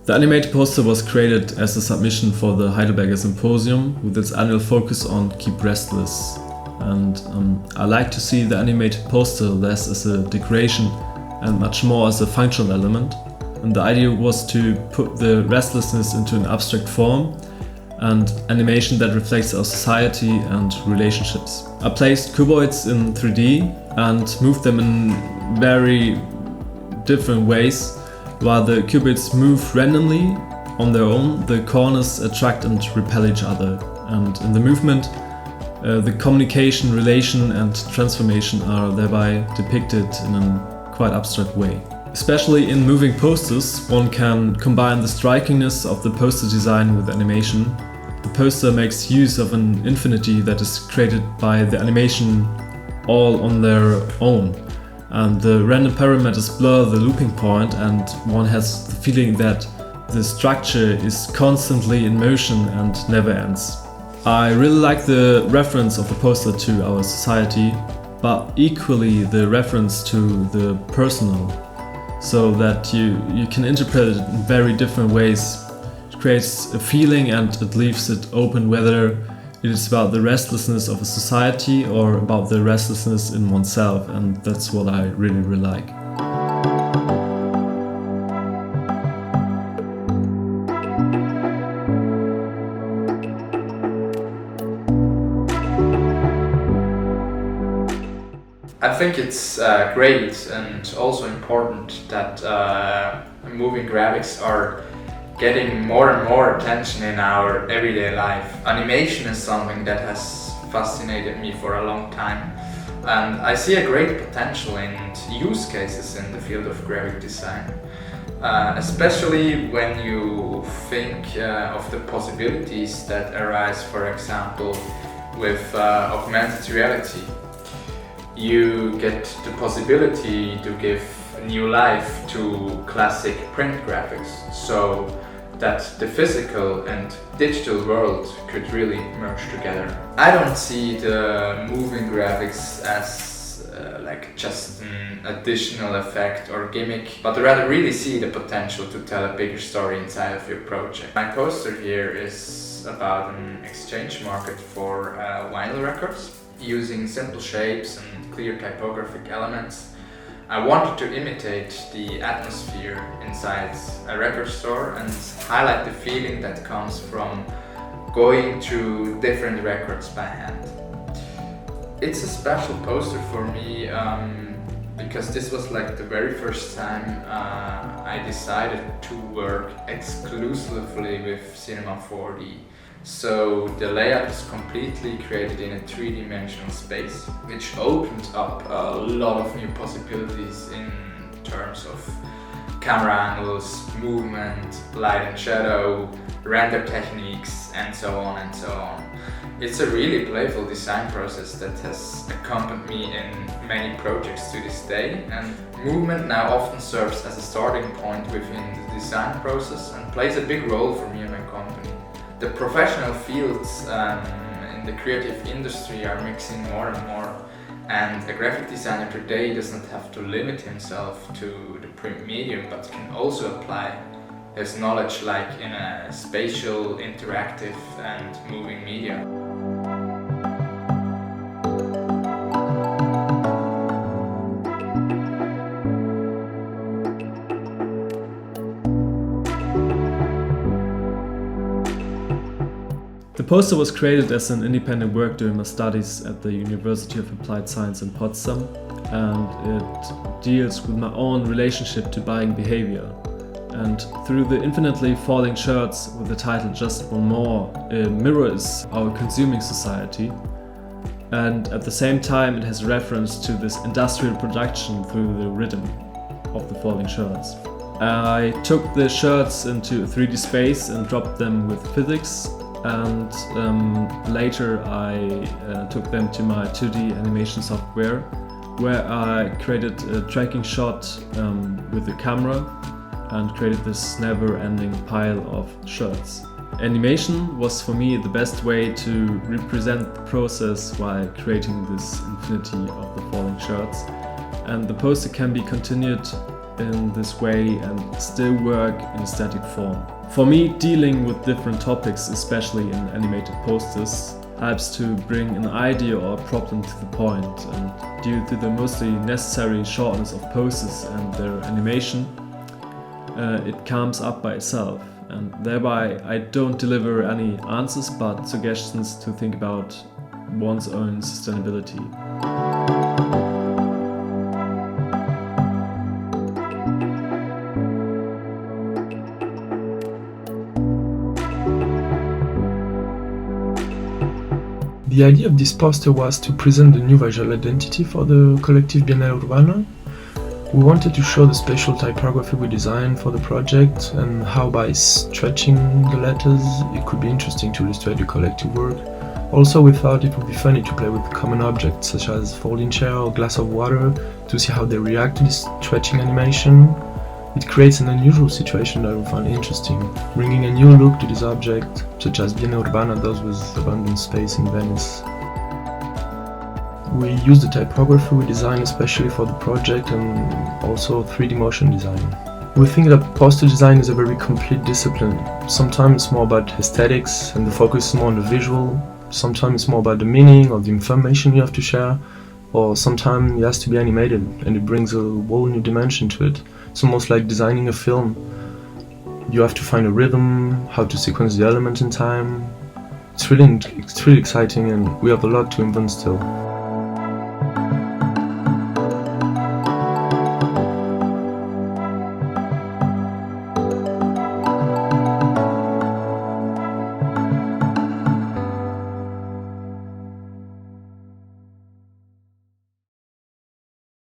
The animated poster was created as a submission for the Heidelberger Symposium with its annual focus on Keep Restless. And I like to see the animated poster less as a decoration and much more as a functional element. And the idea was to put the restlessness into an abstract form and animation that reflects our society and relationships. I placed cuboids in 3D and moved them in very different ways. While the cuboids move randomly on their own, the corners attract and repel each other. And in the movement, the communication, relation and transformation are thereby depicted in a quite abstract way. Especially in moving posters, one can combine the strikingness of the poster design with animation. The poster makes use of an infinity that is created by the animation all on their own. And the random parameters blur the looping point, and one has the feeling that the structure is constantly in motion and never ends. I really like the reference of the poster to our society, but equally the reference to the personal, so that you can interpret it in very different ways. It creates a feeling and it leaves it open whether it is about the restlessness of a society or about the restlessness in oneself, and that's what I really like. I think it's great and also important that moving graphics are getting more and more attention in our everyday life. Animation is something that has fascinated me for a long time, and I see a great potential in use cases in the field of graphic design, especially when you think of the possibilities that arise, for example, with augmented reality. You get the possibility to give new life to classic print graphics, so that the physical and digital world could really merge together. I don't see the moving graphics as like just an additional effect or gimmick, but rather really see the potential to tell a bigger story inside of your project. My poster here is about an exchange market for vinyl records. Using simple shapes and clear typographic elements, I wanted to imitate the atmosphere inside a record store and highlight the feeling that comes from going through different records by hand. It's a special poster for me because this was like the very first time I decided to work exclusively with Cinema 4D. So the layout is completely created in a three-dimensional space, which opened up a lot of new possibilities in terms of camera angles, movement, light and shadow, render techniques, and so on and so on. It's a really playful design process that has accompanied me in many projects to this day, and movement now often serves as a starting point within the design process and plays a big role for me and my company. The professional fields in the creative industry are mixing more and more, and a graphic designer today doesn't have to limit himself to the print medium, but can also apply his knowledge like in a spatial, interactive and moving media. The poster was created as an independent work during my studies at the University of Applied Science in Potsdam, and it deals with my own relationship to buying behavior. And through the infinitely falling shirts with the title Just One More, it mirrors our consuming society, and at the same time it has reference to this industrial production through the rhythm of the falling shirts. I took the shirts into a 3D space and dropped them with physics, and later I took them to my 2D animation software, where I created a tracking shot with the camera and created this never-ending pile of shirts. Animation was for me the best way to represent the process while creating this infinity of the falling shirts, and the poster can be continued in this way and still work in a static form. For me, dealing with different topics, especially in animated posters, helps to bring an idea or a problem to the point, and due to the mostly necessary shortness of poses and their animation, it comes up by itself, and thereby I don't deliver any answers but suggestions to think about one's own sustainability. The idea of this poster was to present the new visual identity for the collective Biennale Urbana. We wanted to show the spatial typography we designed for the project and how by stretching the letters it could be interesting to illustrate the collective work. Also, we thought it would be funny to play with common objects such as folding chair or glass of water to see how they react to this stretching animation. It creates an unusual situation that we found interesting, bringing a new look to this object, such as Biennale Urbana does with Abundant Space in Venice. We used the typography we designed especially for the project and also 3D motion design. We think that poster design is a very complete discipline. Sometimes it's more about aesthetics and the focus is more on the visual, sometimes it's more about the meaning or the information you have to share, or sometimes it has to be animated and it brings a whole new dimension to it. It's almost like designing a film. You have to find a rhythm, how to sequence the elements in time. It's really exciting and we have a lot to invent still.